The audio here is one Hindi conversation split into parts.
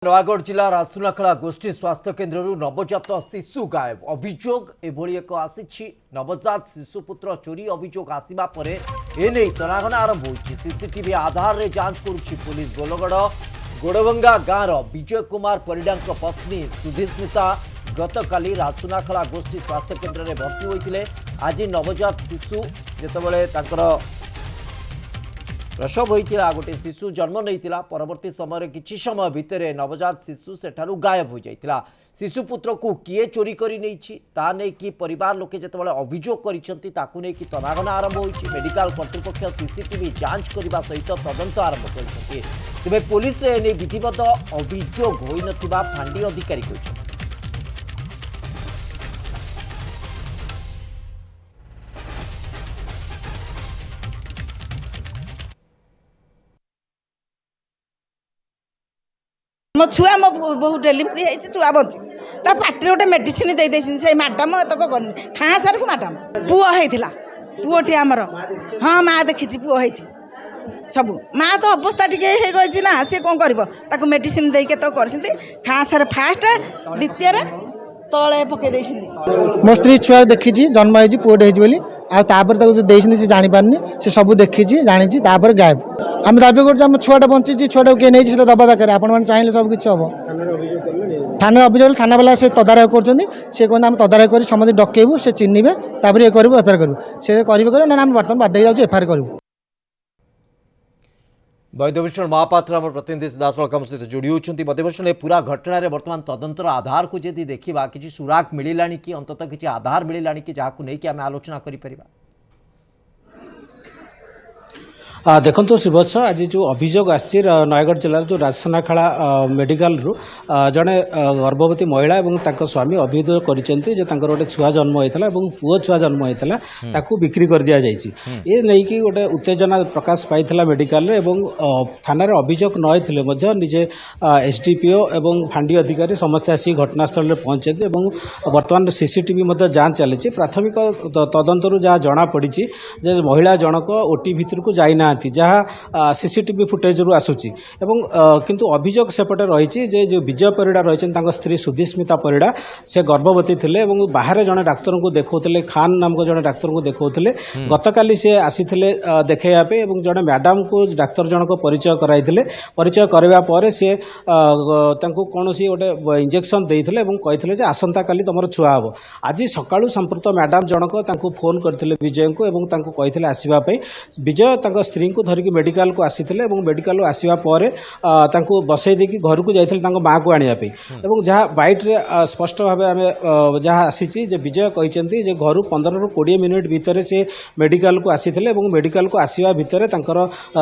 नयागढ़ जिला राजसुनाखेला गोष्ठी स्वास्थ्य केन्द्र नवजात शिशु गायब अभियोग एभली एक आसी नवजात शिशुपुत्र चोरी अभियोग आसवा पर एने तनाघना आरंभ हो सीसीटीवी आधार रे जांच करुच्ची पुलिस गोलगढ़ गोड़भंगा गाँव विजय कुमार परिडा पत्नी सुधीस्मिता गतकाली राजसुनाखेला गोष्ठी स्वास्थ्य केन्द्र में भर्ती होते आज नवजात शिशु जितेबाला प्रसव होता गोटे शिशु जन्म नहीं परवर्ती समय किछि समय भितर नवजात शिशु सेठारु गायब हो जाता शिशुपुत्र को किए चोरी कर नहीं परिवार लोके जितेबाला अभियोग कर तनाघना आरंभ हो मेडिकल कर्तृपक्ष सीसीटीवी जांच करने सहित तदंत आरंभ कर तेज पुलिस विधिवत अभियोग हो फांडी अधिकारी कहते मो छुआ मो बहुत डेलीवरी है छुआ बची पार्टी गोटे मेडिसिन दे से मैडम तक करनी खाँ सार को मैडम पुओ होता पुओटी आमर हाँ माँ देखी पुओ हो सब माँ तो अवस्था टी ना सी कौन कर मेडिसिन देके तो कर खाँ सार फास्ट द्वितीय तले पकई मो स्त्री छुआ देखी जन्म हो पुओटे बोली आपर से जापारे से सब देखी जानी गायब आम दाबी कर छुआटा बंची छुआटा किए नहीं दबा दरकार आपण चाहिए सब किसी हम थाना अभियोग थाना वाला से तदारख कर आम तदारख कर समस्त डकेबू से चिन्हे तापर ये करूँ एफआईआर करूँ से करेंगे ना आम बर्तमान बाध्य जाऊँ एफआईआर करूँ। वैद्यभूषण महापात्र आम प्रतिनिधि सीधासख सहित जोड़ी होती वैद्यभूषण पूरा घटना बर्तमान तदंतर आधार को जदि देखा किसी सुराग मिलला कि अंततः किसी आधार मिलला कि जहाँ नहीं आम आलोचना कर देखो शिवत्स आज जो अभियोग आसी नयगढ़ जिलार जो राजसुनाखेला मेडिकल रु जड़े गर्भवती महिला और स्वामी अभियोग कर गोटे छुआ जन्म होता पुओ छुआ जन्म होता बिक्री कर दि जाए नहीं कि गोटे उत्तेजना प्रकाश पाई मेडिकल थाना अभियोग नई निजे एसडीपीओ और फांडी अधिकारी समस्ते आसी घटनास्थल में पहुंचे बर्तमान सीसीटीवी जांच चली प्राथमिक तदंतर जहाँ जना पड़ी महिला जनक ओटी भितर को जाइना जहाँ सीसीटीवी फुटेज रु आसूची किंतु अभियोग सेपटे रही जो विजय परिडा रही स्त्री सुधीस्मिता परिडा से गर्भवती थे बाहर जड़े डाक्तर को देखते खान नामक जड़े डाक्तर को देखते गतकाली से आसी देखापे जड़े मैडम को डाक्तर जनक परिचय कराई परिचय करने सी कौन सी गोटे इंजेक्शन देते कही आसंता काली तुम छुआ हम आज सका संपर्क मैडम जनक फोन करते विजय को कही आसवाई विजय स्त्री को धरिकी मेडिकल को आसी मेडिकल आसवा पर बसई देकी घर को जाते माँ को आने जहाँ बाइट रे स्पष्ट भाव आम जहाँ आसी विजय कहते घर 15 ରୁ 20 मिनिट भितर से मेडिकल को आसी मेडिकल को आसवा भितर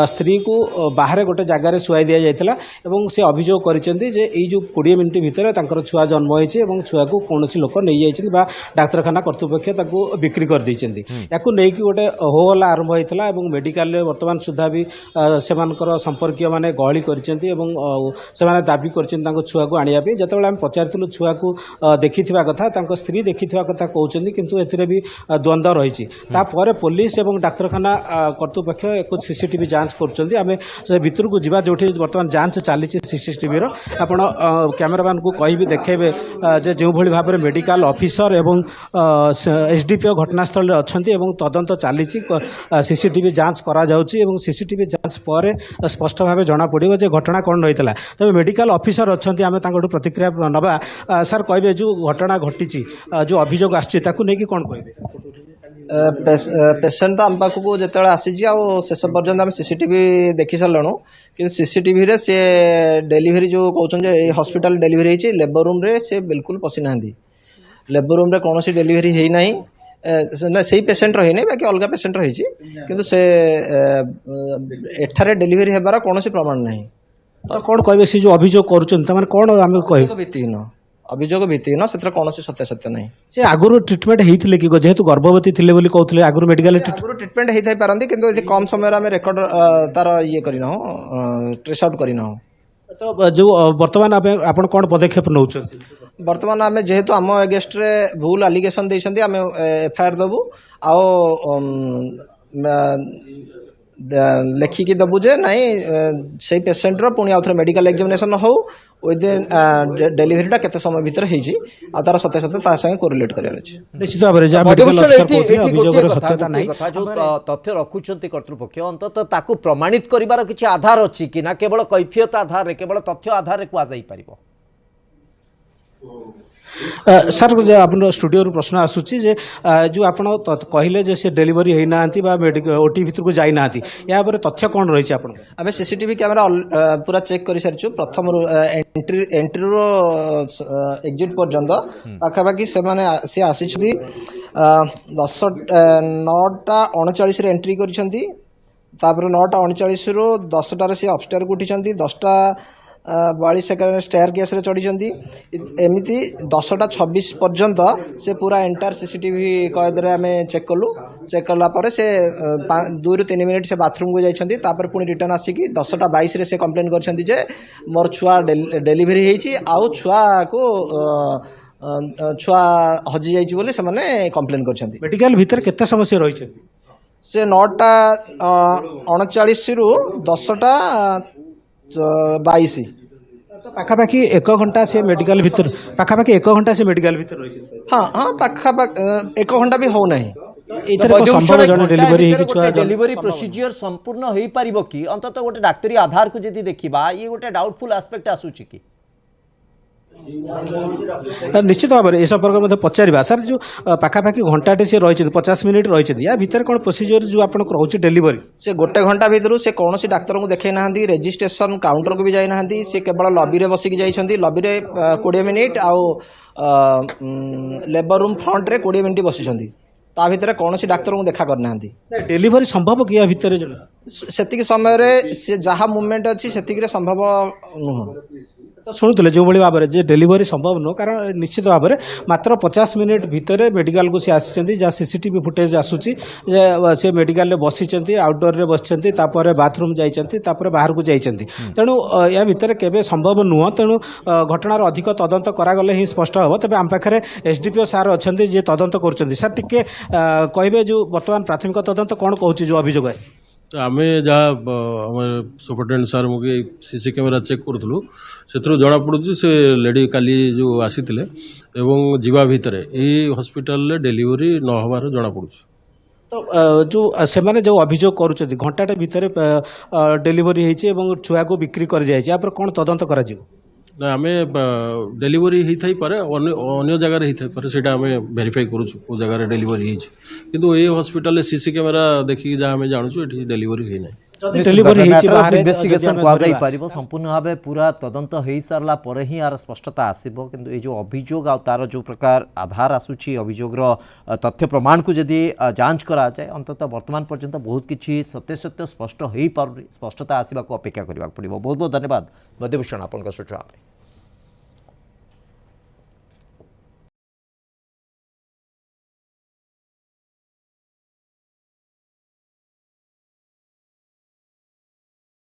स्त्री को बाहर गोटे जगार शुआई दि जाता से अभियोग कर जो 20 मिनिट भितर छुआ जन्म हो छुआ को कौन लोक नहीं जाइए डाक्तखाना कर्तृपक्ष बिक्री कर देते या गोटे हो हल्ला आरंभ होता है मेडिकल वर्तमान सुधा भी संपर्क मैंने गहली कर दाबी कर छुआ को आने जिते पचारूँ छुआ को देखि कथा स्त्री देखि कथा कहते किंतु एथिरे भी द्वंद्व रही पुलिस और डाक्तखाना कर्तृपक्ष एक सीसीटीवी जांच कर भितर को जीवा जो बर्तमान जांच चली सीसीटीवी आपण कैमेरामैन को कह देखेबे जो भली भाव में मेडिकल ऑफिसर एवं एसडीपीओ घटनास्थल अच्छा तदंत चली सीसीटीवी जांच करा सीसीटीवी जांच पर स्पष्ट भाव जना पड़ो जे घटना कौन रही है तब मेडिकल ऑफिसर अच्छा आम प्रतिक्रिया नवा सर कहे जो घटना घटी जो अभियोग आसकी कौन कहे पेसेंट तो आम पाखक जो आसी शेष पर्यटन आम सीसीटीवी देखी सारूँ कि सीसीटीवी रे सी डेलीवरी जो कहते हॉस्पिटल डेलीवरी होती लेबर रूम रे से बिल्कुल पशि ना लेबर रूम रे कौन सी डेलीवरी है ना से पेसेंट रही नहीं बाकी अलग पेसेंट रही किंतु से एठारे डेलीवरी हेबार कौन प्रमाण नहीं तो कौन कहे से जो अभियोग कर कौन आम कह भित्तिहीन अभियोग भित्तिहीन से कौन सत्यासत्य नहीं से आगुरी ट्रिटमेंट होते कि जेहेतु गर्भवती थे बोली कहते आगुरी मेडिकल ट्रिटमेंट होता है पारती कि कम समय आम रेकर्ड तार ये करना ट्रेस आउट करना तो जो बर्तमान आप कौन पदक्षेप नौ बर्तमान आम जेहेतु आम एगेस्ट रे भूल आलिगेसन देइछन्ती आम एफआईआर दबु आ लेखिकी दबु जे नाई से पेसेंट रो पुणी आउथरे मेडिकल एग्जामिनेशन हो विदिन डेलीवरीटा केते समय भितर ହେଇଛି ଆଉ ତାର ସତ୍ୟାସତ୍ୟ ତା ସାଙ୍ଗେ କୋରିଲେଟ୍ କରିବାର ଅଛି। ନିଶ୍ଚିତ ଭାବରେ ଯାହା ମଧୁଭୂଷଣ, ମେଡିକାଲ ଅଫିସର ଏଠି କହୁଥିଲେ ଗୋଟିଏ ଅଭିଯୋଗର କଥା, ସତ୍ୟତା ଗୋଟିଏ ନାହିଁ। କଥା, ଯୋଉ ତଥ୍ୟ ରଖୁଛନ୍ତି କର୍ତ୍ତୃପକ୍ଷ ଅନ୍ତତଃ ତାକୁ ପ୍ରମାଣିତ କରିବାର କିଛି ଆଧାର ଅଛି କି ନା କେବଳ କୈଫିୟତ ଆଧାରରେ, କେବଳ ତଥ୍ୟ ଆଧାରରେ କୁହାଯାଇ ପାରିବ? ସାର୍ ଆପଣ ଷ୍ଟୁଡ଼ିଓରୁ ପ୍ରଶ୍ନ ଆସୁଛି ଯେ ଯେଉଁ ଆପଣ କହିଲେ ଯେ ସେ ଡେଲିଭରି ହେଇନାହାନ୍ତି ବା ଓଟି ଭିତରକୁ ଯାଇନାହାନ୍ତି, ଏହା ଉପରେ ତଥ୍ୟ କ'ଣ ରହିଛି ଆପଣ? ଆମେ ସିସିଟିଭି କ୍ୟାମେରା ପୁରା ଚେକ୍ କରିସାରିଛୁ। ପ୍ରଥମରୁ ଏଣ୍ଟ୍ରିରୁ ଏକ୍ଜିଟ୍ ପର୍ଯ୍ୟନ୍ତ ପାଖାପାଖି ସେମାନେ ସେ ଆସିଛନ୍ତି 9:39ରେ ଏଣ୍ଟ୍ରି କରିଛନ୍ତି। ତାପରେ 9:39ରୁ 10ଟାରେ ସେ ଅପଷ୍ଟାରକୁ ଉଠିଛନ୍ତି, 10:42 ଷ୍ଟେୟାର କେସ୍ରେ ଚଢ଼ିଛନ୍ତି। ଏମିତି 10:26 ପର୍ଯ୍ୟନ୍ତ ସେ ପୁରା ଏଣ୍ଟାର ସିସିଟିଭି କଏଦରେ ଆମେ ଚେକ୍ କଲୁ। ଚେକ୍ କଲା ପରେ ସେ 2ରୁ 3 ମିନିଟ୍ ସେ ବାଥରୁମ୍କୁ ଯାଇଛନ୍ତି। ତାପରେ ପୁଣି ରିଟର୍ନ ଆସିକି 10:22ରେ ସେ କମ୍ପ୍ଲେନ୍ କରିଛନ୍ତି ଯେ ମୋର ଛୁଆ ଡେଲିଭରି ହେଇଛି ଆଉ ଛୁଆ ହଜିଯାଇଛି ବୋଲି ସେମାନେ କମ୍ପ୍ଲେନ୍ କରିଛନ୍ତି। ମେଡିକାଲ ଭିତରେ କେତେ ସମୟ ସେ ରହିଛନ୍ତି? ସେ 9:39ରୁ 10:22। ପାଖାପାଖି 1 ଘଣ୍ଟା ସେ ମେଡିକାଲ ଭିତରେ ରହିଛନ୍ତି। ହଁ ପାଖାପାଖି 1 ଘଣ୍ଟା ବି ହେଉନାହିଁ। ଏଇଥିରେ କ'ଣ ସମ୍ଭବ ଜଣେ ଡେଲିଭରି ହେଇକି ଛୁଆ ଡେଲିଭରି ପ୍ରୋସିଜିଅର ସମ୍ପୂର୍ଣ୍ଣ ହେଇପାରିବ କି? ଅନ୍ତତଃ ଗୋଟେ ଡାକ୍ତରୀ ଆଧାରକୁ ଯଦି ଦେଖିବା, ଇଏ ଗୋଟେ ଡାଉଟଫୁଲ ଆସ୍ପେକ୍ଟ ଆସୁଛି କି? ନିଶ୍ଚିତ ଭାବରେ ଏ ସମ୍ପର୍କରେ ମଧ୍ୟ ପଚାରିବା। ସାର୍ ଯେଉଁ ପାଖାପାଖି ଘଣ୍ଟାଟେ ସେ ରହିଛନ୍ତି, 50 ମିନିଟ୍ ରହିଛନ୍ତି, ୟା ଭିତରେ କ'ଣ ପ୍ରୋସିଜିଅର ଯେଉଁ ଆପଣଙ୍କ ରହୁଛି ଡେଲିଭରି? ସେ 1 ଘଣ୍ଟା ଭିତରୁ ସେ କୌଣସି ଡାକ୍ତରଙ୍କୁ ଦେଖାଇ ନାହାନ୍ତି, ରେଜିଷ୍ଟ୍ରେସନ କାଉଣ୍ଟରକୁ ବି ଯାଇନାହାନ୍ତି। ସେ କେବଳ ଲବିରେ ବସିକି ଯାଇଛନ୍ତି। ଲବିରେ 20 ମିନିଟ୍ ଆଉ ଲେବର ରୁମ୍ ଫ୍ରଣ୍ଟରେ 20 ମିନିଟ୍ ବସିଛନ୍ତି। ତା ଭିତରେ କୌଣସି ଡାକ୍ତରଙ୍କୁ ଦେଖା କରିନାହାନ୍ତି। ଡେଲିଭରି ସମ୍ଭବ କି ୟା ଭିତରେ? ସେତିକି ସମୟରେ ସେ ଯାହା ମୁଭମେଣ୍ଟ ଅଛି ସେତିକିରେ ସମ୍ଭବ ନୁହଁ। ଶୁଣୁଥିଲେ ଯେଉଁଭଳି ଭାବରେ ଯେ ଡେଲିଭରି ସମ୍ଭବ ନୁହଁ, କାରଣ ନିଶ୍ଚିତ ଭାବରେ ମାତ୍ର 50 ମିନିଟ୍ ଭିତରେ ମେଡିକାଲକୁ ସେ ଆସିଛନ୍ତି। ଯାହା ସିସିଟିଭି ଫୁଟେଜ୍ ଆସୁଛି ଯେ ସେ ମେଡିକାଲରେ ବସିଛନ୍ତି, ଆଉଟଡୋରରେ ବସିଛନ୍ତି, ତାପରେ ବାଥରୁମ୍ ଯାଇଛନ୍ତି, ତାପରେ ବାହାରକୁ ଯାଇଛନ୍ତି। ତେଣୁ ଏହା ଭିତରେ କେବେ ସମ୍ଭବ ନୁହଁ। ତେଣୁ ଘଟଣାର ଅଧିକ ତଦନ୍ତ କରାଗଲେ ହିଁ ସ୍ପଷ୍ଟ ହେବ। ତେବେ ଆମ ପାଖରେ ଏସ୍ଡିପିଓ ସାର୍ ଅଛନ୍ତି ଯିଏ ତଦନ୍ତ କରୁଛନ୍ତି। ସାର୍ ଟିକେ କହିବେ ଯେଉଁ ବର୍ତ୍ତମାନ ପ୍ରାଥମିକ ତଦନ୍ତ କ'ଣ କହୁଛି ଯେଉଁ ଅଭିଯୋଗ ଆସିଛି? ଆମେ ଯାହା ଆମେ ସୁପରିଟେଣ୍ଡେଣ୍ଟ ସାର୍ ମୁଁ ସିସି କ୍ୟାମେରା ଚେକ୍ କରୁଥିଲୁ, ସେଥିରୁ ଜଣାପଡ଼ୁଛି ସେ ଲେଡ଼ି କାଲି ଯେଉଁ ଆସିଥିଲେ ଏବଂ ଯିବା ଭିତରେ ଏଇ ହସ୍ପିଟାଲରେ ଡେଲିଭରି ନ ହେବାର ଜଣାପଡ଼ୁଛି। ତ ଯେଉଁ ସେମାନେ ଯେଉଁ ଅଭିଯୋଗ କରୁଛନ୍ତି ଘଣ୍ଟାଟେ ଭିତରେ ଡେଲିଭରି ହେଇଛି ଏବଂ ଛୁଆକୁ ବିକ୍ରି କରିଯାଇଛି, ୟା ପରେ କ'ଣ ତଦନ୍ତ କରାଯିବ? ନା ଆମେ ଡେଲିଭରି ହେଇଥାଇପାରେ, ଅନ୍ୟ ଜାଗାରେ ହେଇଥାଇପାରେ, ସେଇଟା ଆମେ ଭେରିଫାଇ କରୁଛୁ କେଉଁ ଜାଗାରେ ଡେଲିଭରି ହେଇଛି। କିନ୍ତୁ ଏଇ ହସ୍ପିଟାଲରେ ସିସି କ୍ୟାମେରା ଦେଖିକି ଯାହା ଆମେ ଜାଣୁଛୁ ଏଠି ଡେଲିଭରି ହେଇନାହିଁ। ইনভেস্টিগেশন কুযাই পারিব সম্পূর্ণ ভাবে পুরা তদন্ত হয়ে সারা পরে হি আর স্পষ্টতা আসব। কিন্তু এই যে অভিযোগ আর তার যে প্রকার আধার আসুচি অভিযোগর তথ্য প্রমাণ কু যদি যাঞ্চ করা যায়, অন্তত বর্তমান পর্যন্ত বহুত কিছু সত্যাসত্য স্পষ্ট হয়ে পারে, স্পষ্টতা আসবা অপেক্ষা করা পড়ব। বহুত বহুত ধন্যবাদ মধুভূষণ আপনার সূচনা।